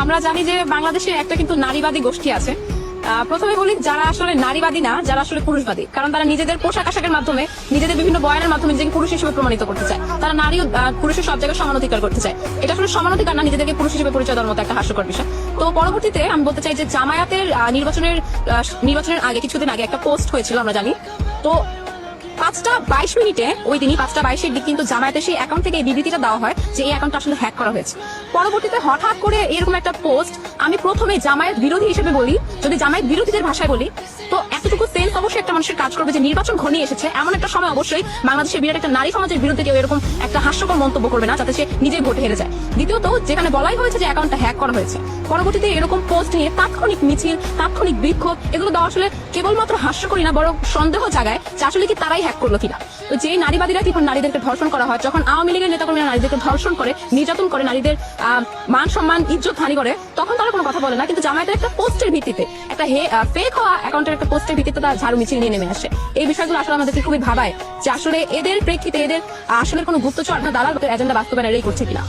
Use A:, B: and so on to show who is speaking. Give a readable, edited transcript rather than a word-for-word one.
A: আমরা জানি যে বাংলাদেশে একটা কিন্তু নারীবাদী গোষ্ঠী আছে। প্রথমে বলি যারা আসলে নারীবাদী না, যারা আসলে পুরুষবাদী, কারণ তারা নিজেদের পোশাক আশাকের মাধ্যমে, নিজেদের বিভিন্ন বয়ানের মাধ্যমে নিজেকে পুরুষ হিসেবে প্রমাণিত করতে চায়। তারা নারী ও পুরুষের সব জায়গায় সমানাধিকার করতে চায়। এটা আসলে সমানাধিকার না, নিজেদেরকে পুরুষ হিসেবে পরিচয় দেওয়ার মতো একটা হাস্যকর বিষয়। তো পরবর্তীতে আমি বলতে চাই যে জামায়াতের নির্বাচনের আগে, কিছুদিন আগে একটা পোস্ট হয়েছিল, আমরা জানি। তো 5:22 ওই দিনই 5:22 দিক কিন্তু জামায়াতের সেই অ্যাকাউন্ট থেকে এই বিবৃতিটা দেওয়া হয় যে এই অ্যাকাউন্টটা আসলে হ্যাক করা হয়েছে। পরবর্তীতে হঠাৎ করে এরকম একটা পোস্ট, আমি প্রথমে জামায়াত বিরোধী হিসেবে বলি, যদি জামায়াত বিরোধীদের ভাষায় বলি, তো এতটুকু সেন্স অবশ্যই একটা মানুষের কাজ করবে যে নির্বাচন ঘনিয়ে এসেছে, এমন একটা সময় অবশ্যই বাংলাদেশের বিরাট একটা নারী সমাজের বিরুদ্ধে কেউ এরকম একটা হাস্যকর মন্তব্য করবে না যাতে সে নিজের ভোটে হেরে যায়। দ্বিতীয়ত, যেখানে বলাই হয়েছে যে অ্যাকাউন্টটা হ্যাক করা হয়েছে, পরবর্তীতে এরকম পোস্ট নিয়ে তাৎক্ষণিক মিছিল, তাৎক্ষণিক বিক্ষোভ, এগুলো দেওয়া আসলে কেবলমাত্র হাস্যকরই না, বরং সন্দেহ জাগায় যে আসলে কি তারাই হ্যাক করলো কিনা। তো যে নারীবাদীরা যখন নারীদেরকে ধর্ষণ করা হয়, যখন আওয়ামী লীগের নেতাকর্মীরা নারীদেরকে ধর্ষণ করে, নির্যাতন করে, নারীদের মান সম্মান ইজ্জত হানি করে, তখন তারা কোনো কথা বলে না। কিন্তু জামায়াতের একটা পোস্টের ভিত্তিতে, একটা ফেক হওয়া অ্যাকাউন্টের একটা পোস্টের ভিত্তিতে তারা ঝাড়ু মিছিল নিয়ে নেমে আসে। এই বিষয়গুলো আসলে আমাদেরকে খুবই ভাবায় যে আসলে এদের প্রেক্ষিতে এদের আসলে কোনো গুপ্তচর না দালাল এজেন্ডা বাস্তবায়ন এরাই করছে কিনা।